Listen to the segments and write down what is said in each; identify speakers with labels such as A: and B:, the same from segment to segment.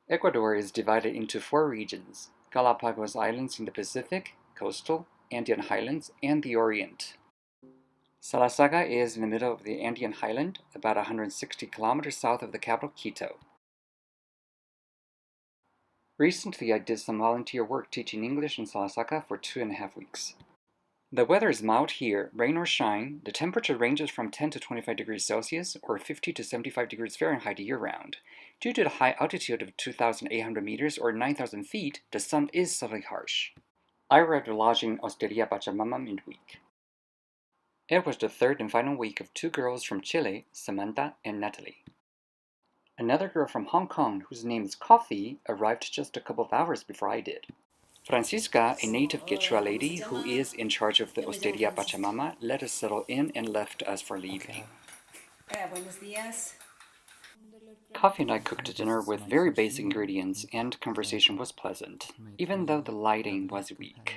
A: Ecuador is divided into 4 regions: Galapagos Islands in the Pacific, coastal, Andean Highlands, and the Orient. Salasaca is in the middle of the Andean Highland, about 160 kilometers south of the capital, Quito. Recently, I did some volunteer work teaching English in Salasaca for 2.5 weeks. The weather is mild here, rain or shine. The temperature ranges from 10 to 25 degrees Celsius or 50 to 75 degrees Fahrenheit year-round. Due to the high altitude of 2,800 meters or 9,000 feet, the sun is subtly harsh. I arrived at lodging Osteria Pachamama midweek. It was the third and final week of 2 girls from Chile, Samantha and Natalie. Another girl from Hong Kong, whose name is Coffee, arrived just a couple of hours before I did. Francisca, a native Quechua lady who is in charge of the Osteria Pachamama, let us settle in and left us for the evening. Coffee and I cooked dinner with very basic ingredients, and conversation was pleasant, even though the lighting was weak.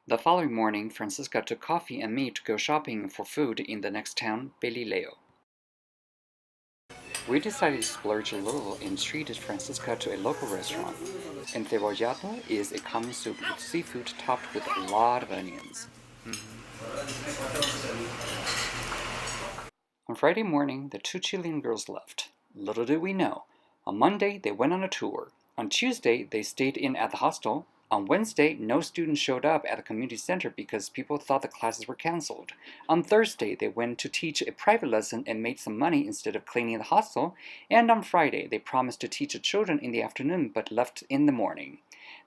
A: The following morning, Francisca took Coffee and me to go shopping for food in the next town, Pelileo. We decided to splurge a little and treated Francisca to a local restaurant. Encebollado is a common soup with seafood topped with a lot of onions. On Friday morning, the 2 Chilean girls left. Little did we know. On Monday, they went on a tour. On Tuesday, they stayed in at the hostel. On Wednesday, no students showed up at the community center because people thought the classes were canceled. On Thursday, they went to teach a private lesson and made some money instead of cleaning the hostel. And on Friday, they promised to teach the children in the afternoon but left in the morning.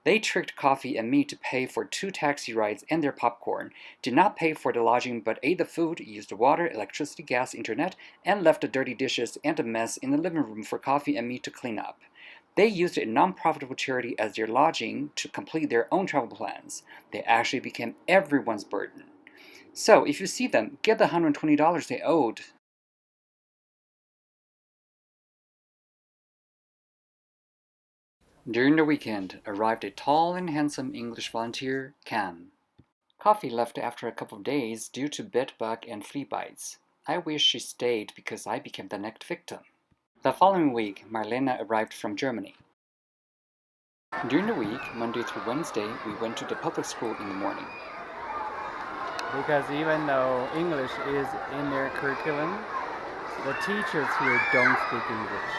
A: They tricked Coffee and me to pay for 2 taxi rides and their popcorn, did not pay for the lodging but ate the food, used the water, electricity, gas, internet, and left the dirty dishes and a mess in the living room for Coffee and me to clean up. They used a non-profitable charity as their lodging to complete their own travel plans. They actually became everyone's burden. So, if you see them, get the $120 they owed. During the weekend, arrived a tall and handsome English volunteer, Cam. Coffee left after a couple of days due to bedbug and flea bites. I wish she stayed because I became the next victim. The following week, Marlena arrived from Germany. During the week, Monday through Wednesday, we went to the public school in the morning.
B: Because even though English is in their curriculum, the teachers here don't speak English.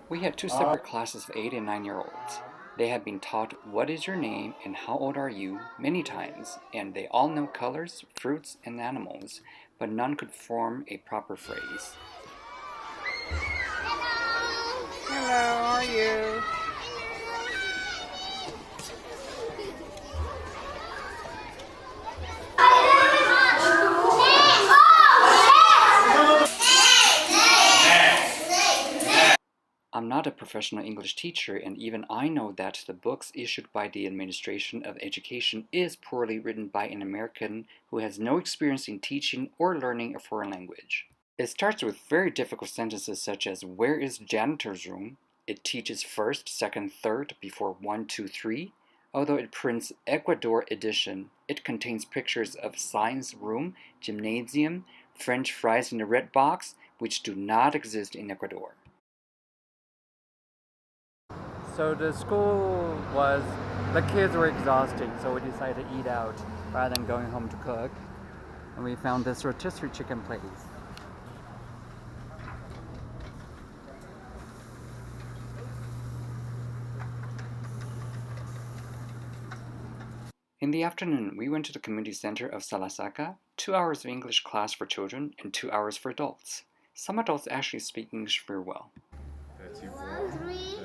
A: We had 2 separate classes of 8 and 9-year-olds. They had been taught "What is your name" and "How old are you" many times, and they all know colors, fruits, and animals, but none could form a proper phrase.
B: Hello, how are you?
A: I'm not a professional English teacher, and even I know that the books issued by the Administration of Education is poorly written by an American who has no experience in teaching or learning a foreign language. It starts with very difficult sentences such as "Where is the janitor's room?" It teaches first, second, third before 1, 2, 3. Although it prints Ecuador edition, it contains pictures of science room, gymnasium, French fries in the red box, which do not exist in Ecuador.
B: So the kids were exhausting, so we decided to eat out rather than going home to cook. And we found this rotisserie chicken place.
A: In the afternoon, we went to the community center of Salasaca, 2 hours of English class for children and 2 hours for adults. Some adults actually speak English very well.
C: 1, 3,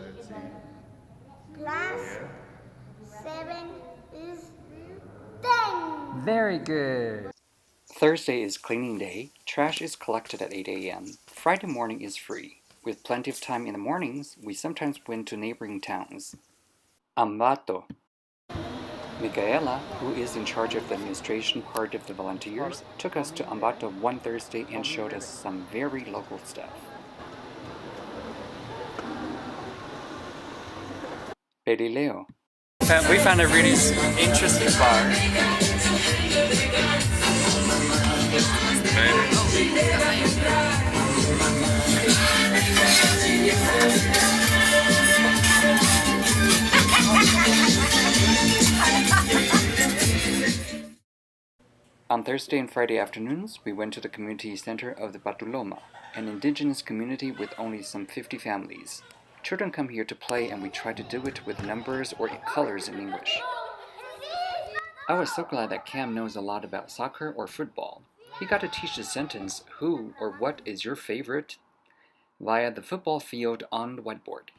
C: plus 7 is 10.
B: Very good.
A: Thursday is cleaning day. Trash is collected at 8 a.m. Friday morning is free. With plenty of time in the mornings, we sometimes went to neighboring towns. Ambato. Micaela, who is in charge of the administration part of the volunteers, took us to Ambato one Thursday and showed us some very local stuff. Pelileo. We found a really interesting bar. On Thursday and Friday afternoons, we went to the community center of the Batuloma, an indigenous community with only some 50 families. Children come here to play and we try to do it with numbers or colors in English. I was so glad that Cam knows a lot about soccer or football. He got to teach the sentence, "Who or what is your favorite?" via the football field on the whiteboard.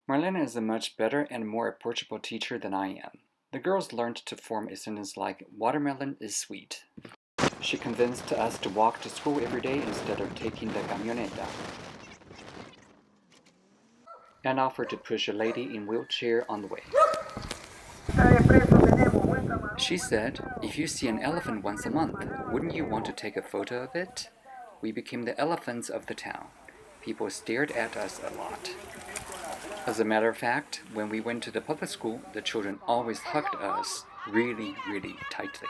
A: Marlena is a much better and more approachable teacher than I am. The girls learned to form a sentence like, "Watermelon is sweet." She convinced us to walk to school every day instead of taking the camioneta, and offered to push a lady in wheelchair on the way. She said, "If you see an elephant once a month, wouldn't you want to take a photo of it?" We became the elephants of the town. People stared at us a lot. As a matter of fact, when we went to the public school, the children always hugged us really, really tightly.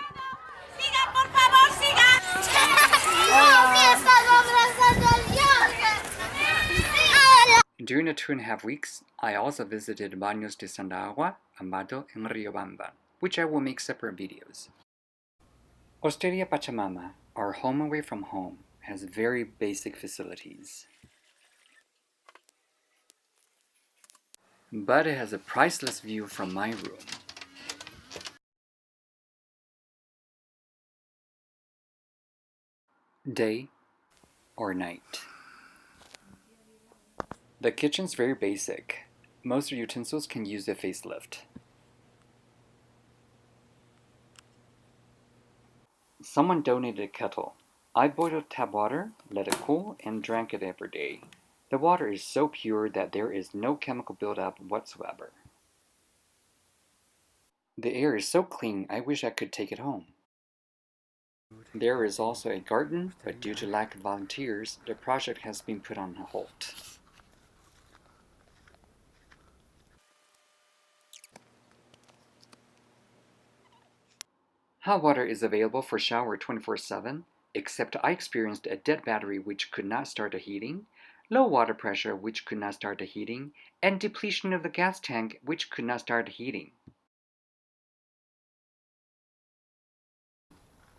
A: During the 2.5 weeks, I also visited Baños de Santa Agua, Amado, and Riobamba, which I will make separate videos. Osteria Pachamama, our home away from home, has very basic facilities. But it has a priceless view from my room. Day or night. The kitchen's very basic. Most utensils can use a facelift. Someone donated a kettle. I boiled tap water, let it cool, and drank it every day. The water is so pure that there is no chemical buildup whatsoever. The air is so clean, I wish I could take it home. There is also a garden, but due to lack of volunteers, the project has been put on hold. Hot water is available for shower 24/7, except I experienced a dead battery which could not start the heating, low water pressure which could not start the heating, and depletion of the gas tank which could not start the heating.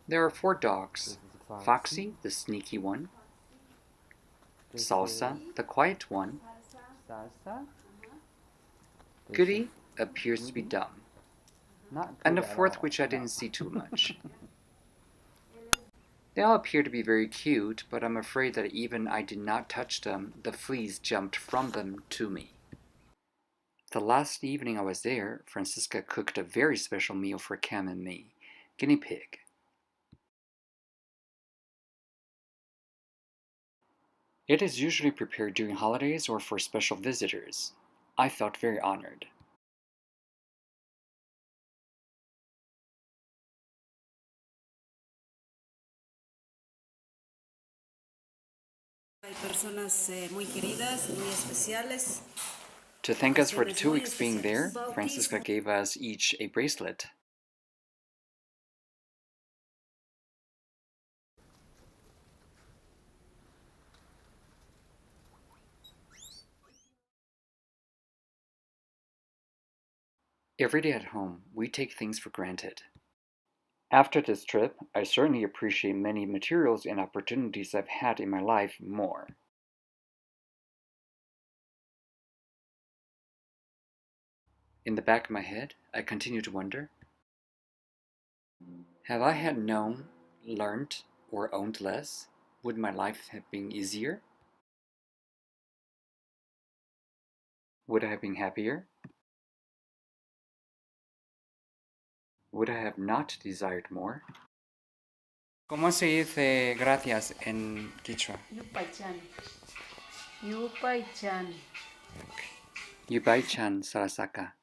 A: There are 4 dogs. Foxy, the sneaky one. Salsa, the quiet one. Goody appears to be dumb. And the 4th which I didn't see too much. They all appear to be very cute, but I'm afraid that even I did not touch them, the fleas jumped from them to me. The last evening I was there, Francisca cooked a very special meal for Cam and me, guinea pig. It is usually prepared during holidays or for special visitors. I felt very honored. To thank us for the 2 weeks being there, Francisca gave us each a bracelet. Every day at home, we take things for granted. After this trip, I certainly appreciate many materials and opportunities I've had in my life more. In the back of my head, I continue to wonder, have I had known, learned, or owned less, would my life have been easier? Would I have been happier? Would I have not desired more? ¿Cómo se dice gracias en Quichua?
D: Yupaychan. Yupaychan.
A: Yubai-chan Salasaca.